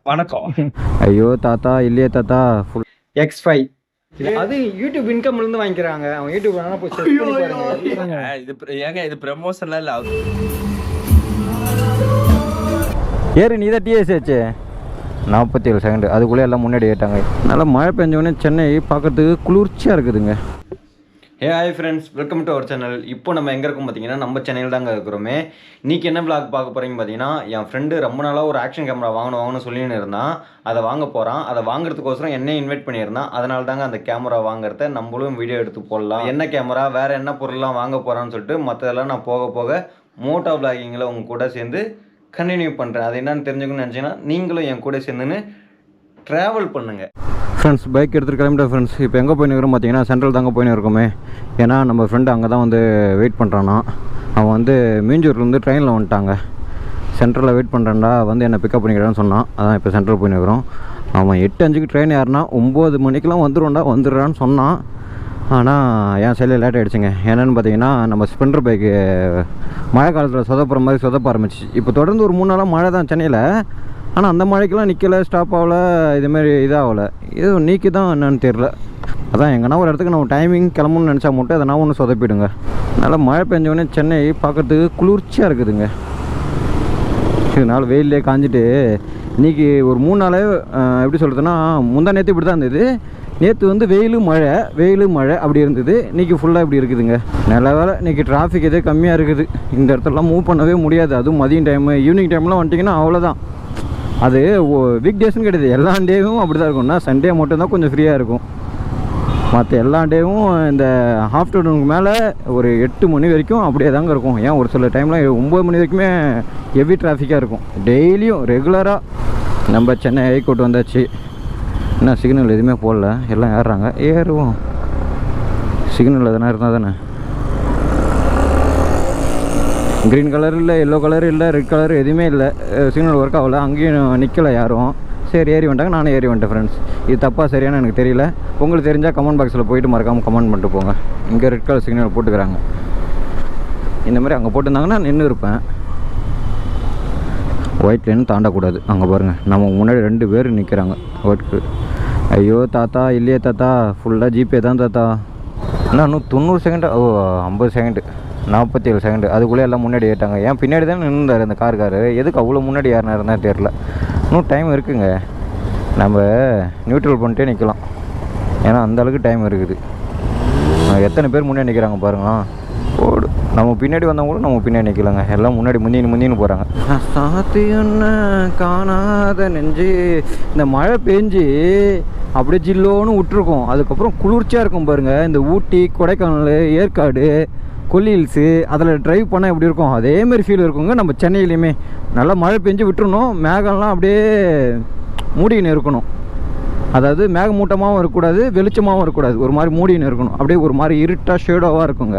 வணக்கம். ஐயோ தாத்தா இல்லையே தாத்தா ஃபுல் X5 அது யூடியூப் இன்கம்ல இருந்து வாங்கிக்கிறாங்க. அவங்க யூடியூப் வேணா போய் செக் பண்ணி பாருங்க. இது ப்ரமோஷன்லாம் இல்ல. ஏறு நீ தான் டிஎஸ் ஆச்சு 47 செகண்ட் அதுக்குள்ளே எல்லாம் முன்னாடி ஏட்டாங்க. நல்லா மழை பெஞ்சோடனே சென்னை பார்க்கறதுக்கு குளிர்ச்சியாக இருக்குதுங்க. Hi friends, welcome to our channel. இப்போ நம்ம எங்கே இருக்கோம் பார்த்தீங்கன்னா நம்ம சென்னையில் தாங்க இருக்கிறோமே. இன்றைக்கி என்ன விளாக் பார்க்க போகிறீங்க பார்த்தீங்கன்னா, என் ஃப்ரெண்டு ரொம்ப நாளாக ஒரு ஆக்ஷன் கேமரா வாங்கணும்னு சொல்லின்னு இருந்தான். அதை வாங்க போகிறான். அதை வாங்குறதுக்கோசரம் என்னையும் இன்வைட் பண்ணியிருந்தான். அதனால தாங்க அந்த கேமரா வாங்குறத நம்மளும் வீடியோ எடுத்து போடலாம். என்ன கேமரா, வேறு என்ன பொருள்லாம் வாங்க போகிறான்னு சொல்லிட்டு மற்றதெல்லாம் நான் போக போக மோட்டோ விளாகிங்கில் உங்கள் கூட சேர்ந்து கண்டினியூ பண்ணுறேன். அது என்னன்னு தெரிஞ்சுக்கணும்னு நினச்சிங்கன்னா நீங்களும் என் கூட சேர்ந்துன்னு ட்ராவல் பண்ணுங்கள். ஃப்ரெண்ட்ஸ் பைக் எடுத்துகிட்டு கிளம்பிட்டேன் ஃப்ரெண்ட்ஸ். இப்போ எங்கே போயின்னு இருக்கிறோம் பார்த்தீங்கன்னா சென்ட்ரல் தாங்க போயின்னு இருக்கோமே. ஏன்னா நம்ம ஃப்ரெண்டு அங்கே தான் வந்து வெயிட் பண்ணுறான்னா. அவன் வந்து மீஞ்சூர்லேருந்து ட்ரெயினில் வந்துட்டாங்க. சென்ட்ரலில் வெயிட் பண்ணுறேன்டா வந்து என்னை பிக்கப் பண்ணிக்கிறேன்னு சொன்னான். அதான் இப்போ சென்ட்ரல் போயின்னு இருக்கிறோம். அவன் 8:05 ட்ரெயின் ஏறினா 9 மணிக்கெலாம் வந்துடுறான்னு சொன்னான். ஆனால் என் சைடில் லேட் ஆகிடுச்சுங்க. என்னென்னு பார்த்தீங்கன்னா நம்ம ஸ்பெண்டர் பைக்கு மழை காலத்தில் சொதப்புற மாதிரி சொதப்ப ஆரம்பிச்சு. இப்போ தொடர்ந்து ஒரு 3 நாளாக மழை தான் சென்னையில். ஆனால் அந்த மழைக்கெல்லாம் நிற்கலை, ஸ்டாப் ஆகலை, இதுமாரி இதாகலை. இது நீக்கி தான் என்னன்னு தெரில. அதான் எங்கன்னா ஒரு இடத்துக்கு நம்ம டைமிங் கிளம்பணும்னு நினச்சா மட்டும் அதை நான் ஒன்று சொதப்பிடுங்க. நல்லா மழை பெஞ்சோடனே சென்னை பார்க்கறதுக்கு குளிர்ச்சியாக இருக்குதுங்க. இதனால் வெயிலே காஞ்சிட்டு இன்றைக்கி ஒரு 3 நாளே எப்படி சொல்கிறதுன்னா, முந்தா நேற்று இப்படி தான் இருந்தது. நேற்று வந்து வெயில் மழை அப்படி இருந்தது. இன்றைக்கி ஃபுல்லாக இப்படி இருக்குதுங்க. நல்ல வேலை இன்றைக்கி டிராஃபிக் இதே கம்மியாக இருக்குது. இந்த இடத்துலலாம் மூவ் பண்ணவே முடியாது. அதுவும் மதியம் டைமு ஈவினிங் டைம்லாம் வந்துட்டிங்கன்னா அவ்வளோதான். அது வீக் டேஸ்னு கிடையாது, எல்லா டேவும் அப்படி தான் இருக்கும்னா சண்டே மட்டும்தான் கொஞ்சம் ஃப்ரீயாக இருக்கும். மற்ற எல்லா டேவும் இந்த ஆஃப்டர்நூனுக்கு மேலே ஒரு 8 மணி வரைக்கும் அப்படியே தாங்க இருக்கும். ஏன் ஒரு சில டைமில் 9 மணி வரைக்குமே ஹெவி டிராஃபிக்காக இருக்கும். டெய்லியும் ரெகுலராக நம்ம சென்னை ஹைகோர்ட் வந்தாச்சு. என்ன சிக்னல் எதுவுமே போடல, எல்லாம் ஏறுறாங்க. ஏறுவோம், சிக்னல் எதனா இருந்தால் தானே. க்ரீன் கலர் இல்லை, எல்லோ கலர் இல்லை, ரெட் கலர் எதுவுமே இல்லை. சிக்னல் ஒர்க் ஆகலை, அங்கேயும் நிற்கலை யாரும். சரி ஏறி வந்துட்டாங்க, நானும் ஏறி வந்துட்டேன் ஃப்ரெண்ட்ஸ். இது தப்பாக சரியான எனக்கு தெரியல. உங்களுக்கு தெரிஞ்சால் கமெண்ட் பாக்ஸில் போயிட்டு மறக்காமல் கமெண்ட் பண்ணிட்டு போங்க. இங்கே ரெட் கலர் சிக்னல் போட்டுக்கிறாங்க. இந்த மாதிரி அங்கே போட்டிருந்தாங்கன்னா நின்று இருப்பேன். ஒயிட் லைன் தாண்டக்கூடாது. அங்கே பாருங்கள், நம்ம முன்னாடி 2 பேர் நிற்கிறாங்க ஒயிட்க்கு. ஐயோ தாத்தா இல்லையே தாத்தா, ஃபுல்லாக ஜிபே தான் தாத்தா. இன்னும் 90 செகண்டு, 50 செகண்டு, 47 செகண்டு அதுக்குள்ளே எல்லாம் முன்னாடி ஏட்டாங்க. ஏன் பின்னாடி தான் நின்றுந்தார் இந்த காரு. எதுக்கு அவ்வளோ முன்னாடி யாருன்னா தெரில. இன்னும் டைம் இருக்குங்க, நம்ம நியூட்ரல் பண்ணிட்டே நிற்கலாம். ஏன்னா அந்தளவுக்கு டைம் இருக்குது. எத்தனை பேர் முன்னாடி நிற்கிறாங்க பாருங்களா. ஓடு, நம்ம பின்னாடி வந்தவங்க கூட நம்ம பின்னாடி நிற்கலாங்க. எல்லாம் முன்னாடி முந்தின்னு போகிறாங்க. சாத்தியன்னு காணாத நெஞ்சு. இந்த மழை பெஞ்சு அப்படியே ஜில்லோன்னு விட்டுருக்கோம். அதுக்கப்புறம் குளிர்ச்சியாக இருக்கும் பாருங்கள். இந்த ஊட்டி, கொடைக்கானல், ஏற்காடு, கொல்லி ஹில்ஸு அதில் ட்ரைவ் பண்ணால் எப்படி இருக்கும் அதேமாரி ஃபீல் இருக்குங்க. நம்ம சென்னையிலையுமே நல்லா மழை பெஞ்சு விட்டுருணும். மேகம்லாம் அப்படியே மூடின்னு இருக்கணும். அதாவது மேகமூட்டமாகவும் இருக்கக்கூடாது, வெளிச்சமாகவும் இருக்கக்கூடாது. ஒரு மாதிரி மூடின்னு இருக்கணும். அப்படியே ஒரு மாதிரி இருட்டாக ஷேடோவாக இருக்குங்க.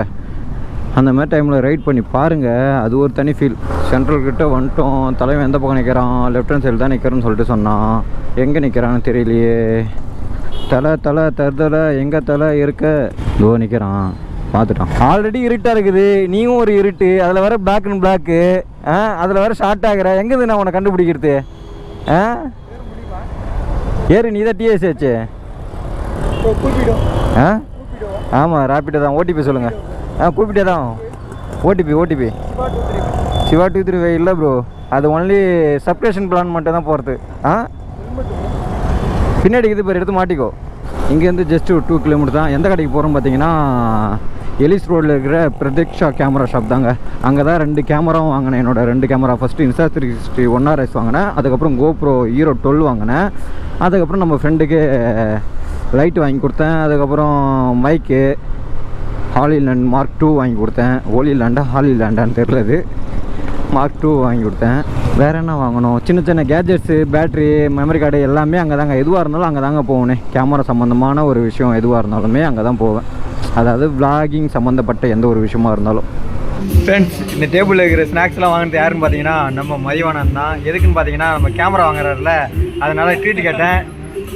அந்த மாதிரி டைமில் ரைட் பண்ணி பாருங்கள், அது ஒரு தனி ஃபீல். சென்ட்ரல்கிட்ட வந்துட்டோம். தலைவன் எந்த பக்கம் நிற்கிறான், லெஃப்ட் ஹேண்ட் சைடு தான் நிற்கிறேன்னு சொல்லிட்டு சொன்னான். எங்கே நிற்கிறான்னு தெரியலையே. தலை தருதலை எங்கே தலை இருக்க இதோ நிற்கிறான். பார்த்துட்டான். ஆல்ரெடி இருட்டாக இருக்குது, நீயும் ஒரு இருட்டு, அதில் வேறு பிளாக் அண்ட் பிளாக்கு. அதில் வேறு ஷார்ட் ஆகிற. எங்கேருந்து நான் உன்னை கண்டுபிடிக்கிறது? ஏறு நீ தான் டிஎஸ் ஆச்சு. ஆமாம் ரேப்பிட்டோ தான். ஓடிபி சொல்லுங்கள். கூப்பிட்டே தான். ஓடிபி சிவா 235 இல்லை ப்ரோ, அது ஒன்லி சப்ஸ்கிரிப்ஷன் பிளான் மட்டும் தான் போகிறது. பின்னாடி இது பேர் எடுத்து மாட்டிக்கோ. இங்கேருந்து ஜஸ்ட் 2 கிலோமீட்டர் தான். எந்த கடைக்கு போகிறோம் பார்த்தீங்கன்னா எலிஸ் ரோடில் இருக்கிற பிரதீக்ஷா கேமரா ஷாப் தாங்க. அங்கே தான் 2 கேமராவும் வாங்கினேன். என்னோட 2 கேமரா. ஃபஸ்ட்டு Insta360 1RS வாங்கினேன். அதுக்கப்புறம் GoPro Hero 12 வாங்கினேன். அதுக்கப்புறம் நம்ம ஃப்ரெண்டுக்கு லைட் வாங்கி கொடுத்தேன். அதுக்கப்புறம் மைக்கு ஹாலிலேண்ட் Mark 2 வாங்கி கொடுத்தேன். ஹாலிலேண்டான்னு தெரிலது. Mark 2 வாங்கி கொடுத்தேன். வேறு என்ன வாங்கணும், சின்ன கேஜெட்ஸு, பேட்ரி, மெமரி கார்டு எல்லாமே அங்கே தாங்க. எதுவாக இருந்தாலும் அங்கே தாங்க போவேனே. கேமரா சம்மந்தமான ஒரு விஷயம் எதுவாக இருந்தாலுமே அங்கே தான் போவேன். அதாவது விளாகிங் சம்மந்தப்பட்ட எந்த ஒரு விஷயமா இருந்தாலும். ஃப்ரெண்ட்ஸ், இந்த டேபிளில் இருக்கிற ஸ்நாக்ஸ்லாம் வாங்கினது யாருன்னு பார்த்தீங்கன்னா நம்ம மதிவானன் தான். எதுக்குன்னு பார்த்தீங்கன்னா நம்ம கேமரா வாங்குறாருல, அதனால் ட்ரீட் கேட்டேன்,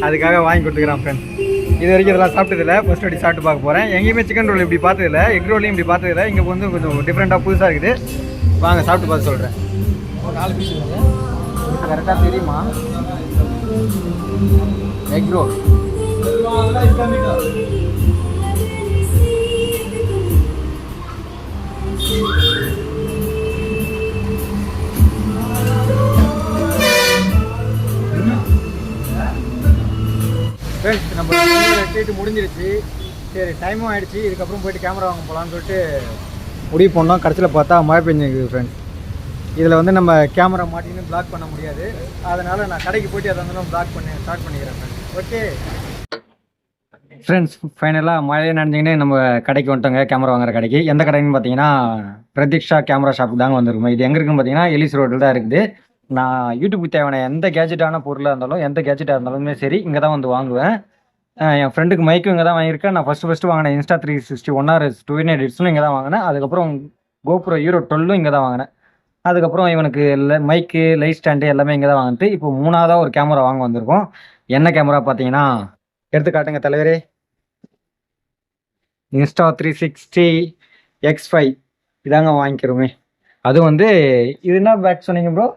அதுக்காக வாங்கி கொடுத்துக்கிறான். ஃப்ரெண்ட்ஸ், இது வரைக்கும் இதெல்லாம் சாப்பிட்டதில்லை, ஃபஸ்ட் வாட்டி சாப்பிட்டு பார்க்க போகிறேன். எங்கேயுமே சிக்கன் ரோல் இப்படி பார்த்ததில்லை, எக் ரோலையும் இப்படி பார்த்ததில்லை. இங்கே வந்து கொஞ்சம் டிஃப்ரெண்ட்டாக புதுசாக இருக்குது. வாங்க சாப்பிட்டு பார்த்து சொல்கிறேன். 4 பீஸ் அட்ரஸ் கரெக்டாக தெரியுமா? Egg road. ஃப்ரெண்ட்ஸ் நம்ம டேட்டு முடிஞ்சிருச்சு. சரி டைமும் ஆகிடுச்சு. இதுக்கப்புறம் போயிட்டு கேமரா வாங்க போகலான்னு சொல்லிட்டு முடிவு பண்ணோம். கடைசியில் பார்த்தா மழை பெஞ்சிருக்குது ஃப்ரெண்ட்ஸ். இதில் வந்து நம்ம கேமரா மாட்டின்னு பிளாக் பண்ண முடியாது. அதனால் நான் கடைக்கு போய்ட்டு அதை வந்து ஸ்டார்ட் பண்ணிக்கிறேன் ஃப்ரெண்ட்ஸ். ஓகே ஃப்ரெண்ட்ஸ், ஃபைனலாக மழையை நனைஞ்சிக்கிட்டே நம்ம கடைக்கு வந்துட்டோங்க. கேமரா வாங்குற கடைக்கு. எந்த கடைன்னு பார்த்தீங்கன்னா பிரதீக்ஷா கேமரா ஷாப்புக்கு தாங்க வந்துருக்கோம். இது எங்கே இருக்குன்னு பார்த்தீங்கன்னா எலிஸ் ரோட்டில் தான் இருக்குது. நான் யூடியூப்புக்கு தேவையான எந்த கேஜெட்டான பொருளாக இருந்தாலும், எந்த கேஜெட்டாக இருந்தாலுமே சரி இங்கே தான் வந்து வாங்குவேன். என் ஃப்ரெண்டுக்கு மைக்கும் இங்கே தான் வாங்கியிருக்கேன். நான் ஃபஸ்ட்டு வாங்கினேன் Insta 360 1RS 2 எடிட்ஸும் இங்கே தான் வாங்கினேன். அதுக்கப்புறம் GoPro Hero 12 இங்கே தான் வாங்கினேன். அதுக்கப்புறம் இவனுக்கு மைக்கு, லைட் ஸ்டாண்டு எல்லாமே இங்கே தான் வாங்கிட்டு இப்போ 3ஆவதாக ஒரு கேமரா வாங்க வந்திருக்கோம். என்ன கேமரா பார்த்தீங்கன்னா, எடுத்து காட்டுங்க தலைவரே. Insta 360 X5 இதாங்க வாங்கிக்கிறோமே. அது வந்து இது என்ன பேக் சொன்னீங்க ப்ரோ?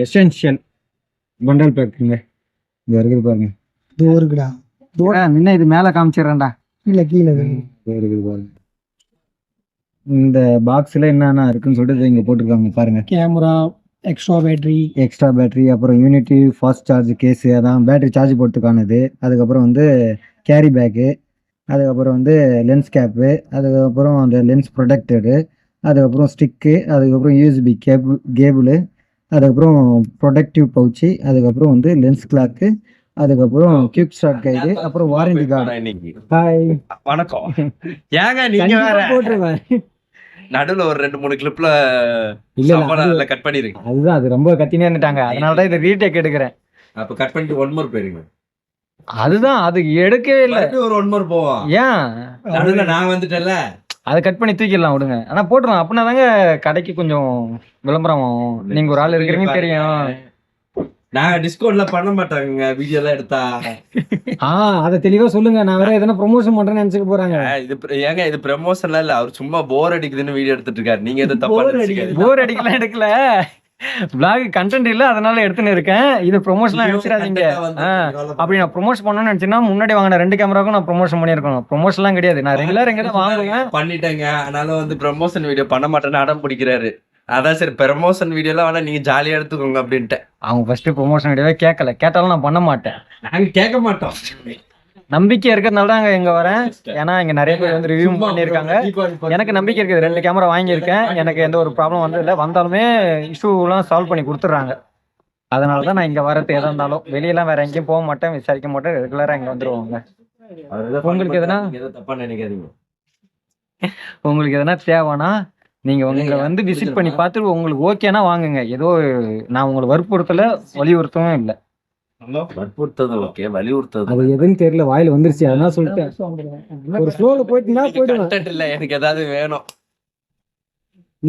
Essential bundle பேக்குங்க. இது இருக்குது பாருங்க. இருக்குடா முன்ன இது மேலே காமிச்சிடுறேன்டா. கீழே இருக்குது பாருங்க. இந்த பாக்ஸில் என்னென்ன இருக்குன்னு சொல்லிட்டு இங்கே போட்டிருக்காங்க பாருங்க. கேமரா, எக்ஸ்ட்ரா பேட்டரி, அப்புறம் யூனிட்டி ஃபாஸ்ட் சார்ஜ் கேஸு, அதான் பேட்டரி சார்ஜ் போகிறதுக்கானது. அதுக்கப்புறம் வந்து கேரி பேக்கு, அதுக்கப்புறம் வந்து லென்ஸ் கேப்பு, அதுக்கப்புறம் அந்த லென்ஸ் ப்ரொடெக்டடு, அதுக்கப்புறம் ஸ்டிக்கு, அதுக்கப்புறம் USB கேபிள், அதுக்கப்புறம் ப்ரொடக்டிவ் பவுச்சு, அதுக்கப்புறம் வந்து லென்ஸ் கிளாக்கு, அதுக்கப்புறம் கியூக் ஸ்டார்ட் கைடு, அப்புறம் வாரண்டி கார்டு. ஹாய் வணக்கம். ஏங்க நீங்க வேற போட்டுருவேன். நடுவுல ஒரு 2-3 கிளிப்ல இல்ல கட் பண்ணிருங்க. அதுதான், அது ரொம்ப கத்தினே இருந்துட்டாங்க. அதனால தான் இதை ரீடேக் எடுக்கிறேன். அப்ப கட் பண்ணிட்டு 1 more போயிருங்க. அதுதான், அது எடுக்கவே இல்லை. ஒரு 1 more போவோம். ஏன் நடுவுல நான் வந்துட்டேன்ல, அதை கட் பண்ணி தூக்கிடலாம் விடுங்க. ஆனால் போட்டுருவோம். அப்படின்னா தாங்க கடைக்கு கொஞ்சம் விளம்பரம். நீங்கள் ஒரு ஆள் இருக்கிறீங்க தெரியும். நாங்க டிஸ்கவுண்ட்ல பண்ண மாட்டாங்க வீடியோ எல்லாம் எடுத்தா. அதை தெளிவா சொல்லுங்க. நான் வேற எதனா ப்ரொமோஷன் பண்றேன்னு நினைச்சுக்க போறாங்க. இது ப்ரமோஷன்லாம் இல்ல. அவர் சும்மா போர் அடிக்குதுன்னு வீடியோ எடுத்துட்டு இருக்காரு. நீங்க எது தப்பா நினைச்சீங்க? போர் அடிக்கலாம் எடுக்கல, vlog கண்டென்ட் இல்ல, அதனால எடுத்துன்னு இருக்கேன். இது ப்ரொமோஷனா நினைச்சிடாதீங்க. அப்படி நான் ப்ரொமோஷன் பண்ணணும்னு நினைச்சேன்னா முன்னாடி வாங்கின 2 கேமராவுக்கும் நான் ப்ரொமோஷன் பண்ணியிருக்கணும். ப்ரொமோஷன்லாம் கிடையாது. நான் ரெகுலர் எங்க தான் வாங்குவேன். பண்ணிட்டேங்க. அதனால வந்து ப்ரமோஷன் வீடியோ பண்ண மாட்டேன்னு அடம் பிடிக்கிறாரு. அதான் சரி, ப்ரமோஷன் வீடியோலாம் வேணா நீங்க ஜாலியா எடுத்துக்கோங்க அப்படின்ட்டு. அவங்க ஃபர்ஸ்ட் ப்ரொமோஷன் வீடியோவே கேட்கல. கேட்டாலும் நான் பண்ண மாட்டேன். நாங்க கேட்க மாட்டோம். நம்பிக்கை இருக்கிறதுனால தான் இங்க வரேன். ஏன்னா இங்க நிறைய பேர் வந்து ரிவ்யூ பண்ணியிருக்காங்க. எனக்கு நம்பிக்கை இருக்குது. 2 கேமரா வாங்கியிருக்கேன். எனக்கு எந்த ஒரு ப்ராப்ளம் வந்து இல்லை. வந்தாலுமே இஷ்யூலாம் சால்வ் பண்ணி கொடுத்துட்றாங்க. அதனால தான் நான் இங்க வரது. எதா இருந்தாலும் வெளியெல்லாம் வேற எங்கேயும் போக மாட்டேன், விசாரிக்க மாட்டேன். ரெகுலரா இங்க வந்துருவாங்க. உங்களுக்கு எதனா தப்பா நினைக்காதீங்க. உங்களுக்கு எதனா தேவைன்னா நீங்க உங்களை வந்து விசிட் பண்ணி பார்த்துட்டு உங்களுக்கு ஓகேனா வாங்குங்க. ஏதோ நான் உங்களை வற்புறுத்தல, வலியுறுத்தவும் இல்லை. வற்புறுத்தது ஓகே, வலியுறுத்தது அது எதுன்னு தெரியல, வாயில வந்துருச்சு. அதனால சொல்லிட்டேன். ஒரு ஃப்ளோல போயிட்டுனா போய்டுவேன். கண்டென்ட் இல்ல, எனக்கு ஏதாவது வேணும்.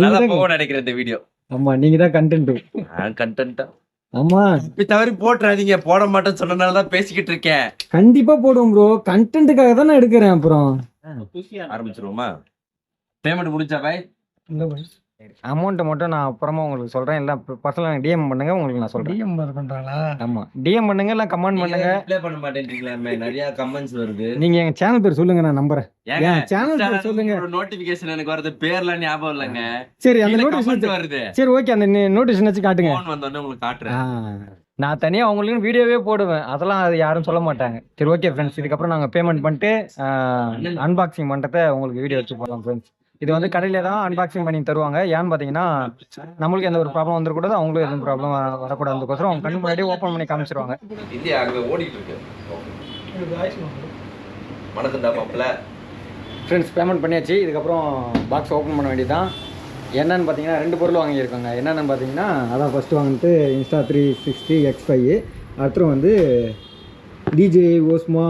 நல்லா போக நினைக்கிறேன் இந்த வீடியோ. ஆமா, நீங்க தான் கண்டென்ட். நான் கண்டென்ட்டா? ஆமா, இப்ப தவறி போட்றாதீங்க. போட மாட்டேன்னு சொன்னனால தான் பேசிக்கிட்டு இருக்கேன். கண்டிப்பா போடுவோம் ப்ரோ. கண்டென்ட்டுக்காக தான் நான் எடுக்கிறேன். அப்புறம் ஆரம்பிச்சிருவோமா? பேமெண்ட் முடிஞ்சா பாய்? அமௌண்ட்டை மட்டும் நான் அப்புறமா உங்களுக்கு சொல்றேன். இல்லை பர்சனலாக டிஎம் பண்ணுங்க, உங்களுக்கு நான் சொல்றேன். டிஎம் பண்றாங்களா? ஆமா, டிஎம் பண்ணுங்க, இல்லை கமெண்ட் பண்ணுங்க. ரிப்ளை பண்ண மாட்டேன்றீங்களே, நிறைய கமெண்ட்ஸ் வருது. நீங்க எங்க சேனல் பேர் சொல்லுங்க, நான் நம்புறேன். சேனல் பேர் சொல்லுங்க. ஒரு நோட்டிபிகேஷன் எனக்கு வருது, பேர்லாம் ஞாபகம் இல்லங்க. சரி, அந்த நோட்டிபிகேஷன் வருது. சரி, ஓகே, அந்த நோட்டிபிகேஷன் வச்சு காட்டுங்க. ஃபோன் வந்தோனே உங்களுக்கு காட்டுறேன். நான் தனியாக அவங்களுக்கு வீடியோவே போடுவேன். அதெல்லாம் அது யாரும் சொல்ல மாட்டாங்க. சரி, ஓகே ஃப்ரெண்ட்ஸ், இதுக்கப்புறம் நாங்கள் பேமெண்ட் பண்ணிட்டு அன்பாக்சிங் பண்ணுறத உங்களுக்கு வீடியோ வச்சு போடுறோம் ஃப்ரெண்ட்ஸ். இது வந்து கடையில தான் அன்பாக்சிங் பண்ணி தருவாங்க. ஏன்னு பார்த்தீங்கன்னா நம்மளுக்கு எந்த ஒரு ப்ராப்ளம் வந்துடக்கூடாது, அவங்களுக்கு எந்த ப்ராப்ளம் வரக்கூடாதுக்கோசரம் அவங்க கண்ணு முன்னாடியே ஓப்பன் பண்ணி காமிச்சிருவாங்க. இல்லையா, அங்கே ஓடிட்டு இருக்கு. வணக்கம் தான் மாப்பிள்ள. ஃப்ரெண்ட்ஸ், பேமெண்ட் பண்ணியாச்சு. இதுக்கப்புறம் பாக்ஸ் ஓப்பன் பண்ண வேண்டியதான். என்னென்னு பார்த்தீங்கன்னா 2 பொருள் வாங்கியிருக்காங்க. என்னென்னு பார்த்தீங்கன்னா அதான் ஃபஸ்ட்டு வாங்கிட்டு Insta 360 X5, அடுத்து வந்து DJI Osmo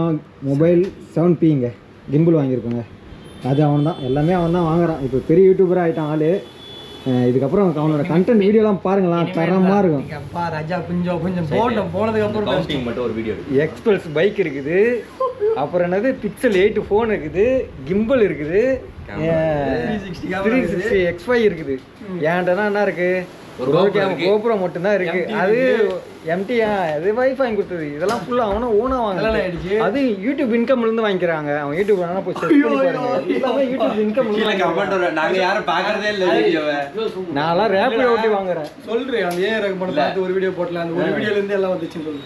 மொபைல் 7Pங்க கிம்பிள் வாங்கியிருக்கோங்க. அது அவன் தான், எல்லாமே அவன் தான் வாங்குறான். இப்போ பெரிய யூடியூபராக ஆகிட்டான் ஆள். இதுக்கப்புறம் அவனோட கண்டென்ட் வீடியோலாம் பாருங்களா, தரமாக இருக்கும். ராஜா கொஞ்சம் போனதுக்கு அப்புறம் மட்டும் ஒரு வீடியோ. எக்ஸ்பல்ஸ் பைக் இருக்குது, அப்புறம் என்னது பிக்சல் 8 ஃபோன் இருக்குது, கிம்பிள் இருக்குது, 360 X5 இருக்குது. ஏன்டனா என்ன இருக்கு, ஒரு கோபுரம் மட்டும்தான் இருக்கு. அது எம்டியா, அது வைஃப் வாங்கி கொடுத்தது. இதெல்லாம் ஃபுல்லா அவனா ஓனா வாங்க. அது யூடியூப் இன்கம்ல இருந்து வாங்கிக்கிறாங்க. அவன் யூடியூப் வேணா போய் செக் பண்ணி பாருங்க. எல்லாமே யூடியூப் இன்கம். நாங்க யாரும் பாக்குறதே இல்ல வீடியோவை. நான்லாம் ரேப்பிட் ஓட்டி வாங்குறேன். சொல்றேன் அந்த ஏ ரெக்கமெண்ட் பார்த்து ஒரு வீடியோ போட்டலாம். அந்த ஒரு வீடியோல இருந்து எல்லாம் வந்துச்சுன்னு சொல்லு.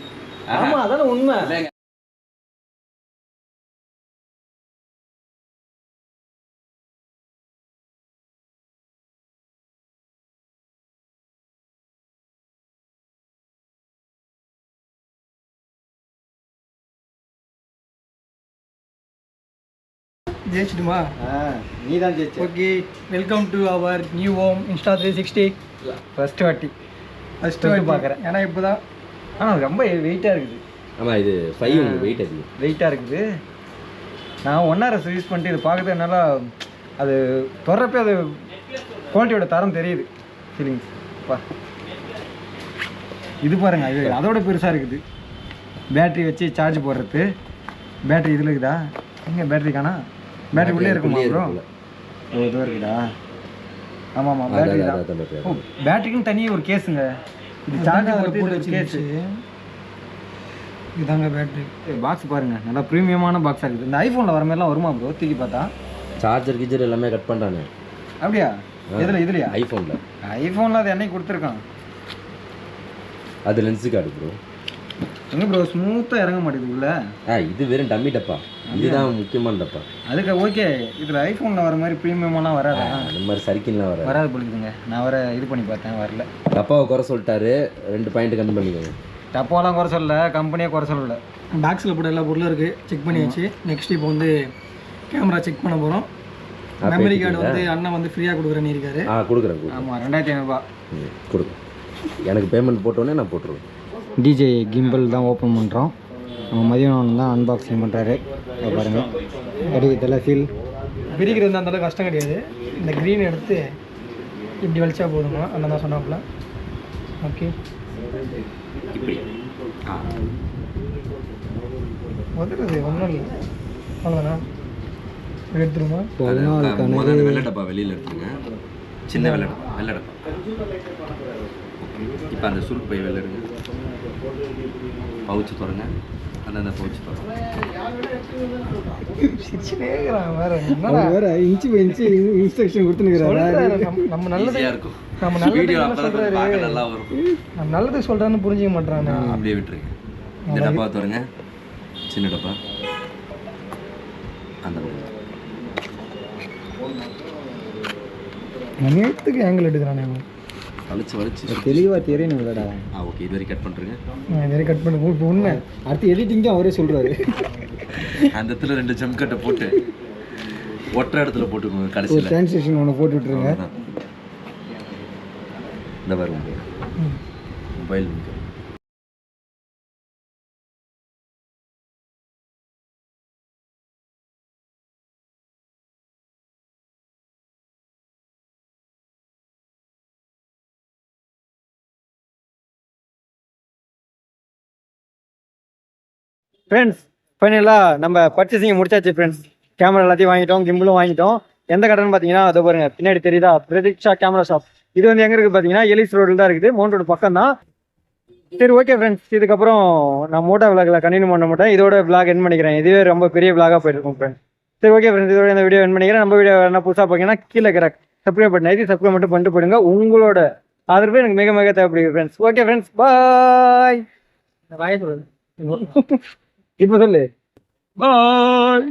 ஆமா அதான உண்மை. ஜெயிச்சிடுமா? நீ தான் ஜெயிச்ச. Okay, welcome to our new home insta 360. First வாட்டி ஃபர்ஸ்ட் பார்க்குறேன். ஏன்னா இப்போ தான் ஆனால் ரொம்ப வெயிட்டாக இருக்குது. ஆமாம், இது 5 வெயிட் அதிகம். வெயிட்டாக இருக்குது. நான் 1RS யூஸ் பண்ணிட்டு இது பார்க்குறது நல்லா, அது தொடரப்பே அது குவாலிட்டியோட தரம் தெரியுது. ஃபீலிங்ஸ் பா. இது பாருங்க, இது அதோட பெருசாக இருக்குது. பேட்ரி வச்சு சார்ஜ் போடுறது. பேட்ரி இதில் இருக்குதா? எங்கே பேட்ரி காணா? பேட்ரி உள்ளே இருக்குமா ப்ரோ? ஓ இதுவும் இருக்குதா? ஆமாம் ஆமாம், பேட்ரி தான். ஓ பேட்டரிக்குன்னு தனியாக ஒரு கேஸுங்க. இது சார்ஜ் போட்டு வச்சு கேஸு. இதாங்க பேட்ரி பாக்ஸ் பாருங்க, நல்லா ப்ரீமியமான பாக்ஸாக இருக்குது. இந்த ஐஃபோனில் வர மாதிரிலாம் வருமா ப்ரோ? தூக்கி பார்த்தா சார்ஜர் கிஜர் எல்லாமே கட் பண்ணுறானே. அப்படியா? இதுலையா? ஐஃபோனில் அது என்னைக்கு கொடுத்துருக்கான். அது லென்ஸு கார்டு ப்ரோ. எங்கே ப்ரோ ஸ்மூத்தாக இறங்க மாட்டேங்குது உள்ள. இது வெறும் டம்மி டப்பா. இதுதான் முக்கியமான டப்பா. அதுக்கு ஓகே. இதில் ஐஃபோனில் வர மாதிரி ப்ரீமியமெல்லாம் வராதா? அந்த மாதிரி சர்க்கின்லாம் வராது போலுக்குதுங்க. நான் வர இது பண்ணி பார்த்தேன், வரல. டப்பாவை குறை சொல்லிட்டாரு. 2 பாயிண்ட் கம்மி பண்ணிக்கோங்க. டப்பாலாம் குறை சொல்லல, கம்பெனியே குறை சொல்லல. பாக்ஸில் போட்ட எல்லா பொருளும் இருக்குது, செக் பண்ணியாச்சு. நெக்ஸ்ட் இப்போ வந்து கேமரா செக் பண்ண போகிறோம். மெமரி கார்டு வந்து அண்ணன் வந்து ஃப்ரீயாக கொடுக்குறேன்னு இருக்காரு. கொடுக்குறேன். ஆமாம், 2500 கொடுங்க. எனக்கு பேமெண்ட் போட்டோன்னே நான் போட்டுருவேன். டிஜே கிம்பிள் தான் ஓப்பன் பண்ணுறோம். நம்ம மதியம் தான் அன்பாக்சிங் பண்ணுறாரு. பாருங்கள் அப்படி இதெல்லாம் ஃபீல். பிரிக்கிறது அந்த அளவுக்கு கஷ்டம் கிடையாது. இந்த க்ரீன் எடுத்து இப்படி வலிச்சா போதுமா? அந்த தான் சொன்னாப்புல. ஓகே, இப்படி வந்துடுது, ஒன்றும் இல்லை. அவ்வளோதானா? எடுத்துருமா? முதல்ல வெள்ளை டப்பா வெளியில் எடுத்துருங்க. சின்ன வெள்ளை டப்பா. இப்போ அந்த சுருக்கு பை வெளில எடுங்க. பவுச்சு திறங்க. அந்த பவுச்சு திறங்க. வேற இன்ச்சு பை இன்ச்சு இன்ஸ்ட்ரக்ஷன் கொடுத்துருக்காரு. நம்ம நல்லது இருக்கும். நம்ம நல்லது வீடியோ அப்புறம் நல்லா வரும். நம்ம நல்லது சொல்கிறான்னு புரிஞ்சிக்க மாட்டேறானே. அப்படியே விட்டுருங்க. இந்த டப்பா திறங்க. சின்ன டப்பா. அந்த நம்ம எடுத்துக்கு ஆங்கிள் எடுக்கிறானே. வலிச்சு தெளிவாக தெரியணும் இல்லடா. ஓகே, இது வரைக்கும் கட் பண்ணுறேங்க. இது வரைக்கும் கட் பண்ணு. இப்போ உண்மை அடுத்து எடிட்டிங் தான் அவரே சொல்கிறாரு. அந்த இடத்துல 2 ஜம்ப் கட்டை போட்டு ஒற்றை இடத்துல போட்டுக்கோங்க. கடைசியில் டிரான்ஸ்லேஷன் ஒன்று போட்டு விட்டுருங்க. இந்த பாருங்க மொபைல். ஃப்ரெண்ட்ஸ், ஃபைனலாக நம்ம பர்ச்சேசிங் முடிச்சாச்சு ஃப்ரெண்ட்ஸ். கேமரா எல்லாத்தையும் வாங்கிட்டோம், கிம்பிளும் வாங்கிட்டோம். எந்த கடைன்னு பார்த்தீங்கன்னா அதை பாருங்க, பின்னாடி தெரியுதா, பிரதீக்ஷா கேமரா ஷாப். இது வந்து எங்கே இருக்குது பார்த்தீங்கன்னா எலிஸ் ரோடில் தான் இருக்குது, மவுண்ட் ரோடு பக்கம் தான். சரி ஓகே ஃப்ரெண்ட்ஸ், இதுக்கப்புறம் நான் மோட்டோ விளாகில் கண்டினியூ பண்ண மாட்டேன். இதோட விளாக் என் பண்ணிக்கிறேன். இதுவே ரொம்ப பெரிய விளாகாக போயிருக்கும் ஃப்ரெண்ட்ஸ். சரி ஓகே ஃப்ரெண்ட்ஸ், இதோட இந்த வீடியோ என் பண்ணிக்கிறேன். நம்ம வீடியோ என்ன புதுசாக பார்த்தீங்கன்னா கீழே இருக்கிற சப்ஸ்கிரைப் பண்ணி சப்ஸ்கிரைப் மட்டும் பண்ணிட்டு போயிடுங்க. உங்களோட ஆதரவு எனக்கு மிக மிக தேவைப்படுது ஃப்ரெண்ட்ஸ். ஓகே ஃப்ரெண்ட்ஸ், பாய். வாய சொல்லுது. இப்போ சொல்லு பாய்.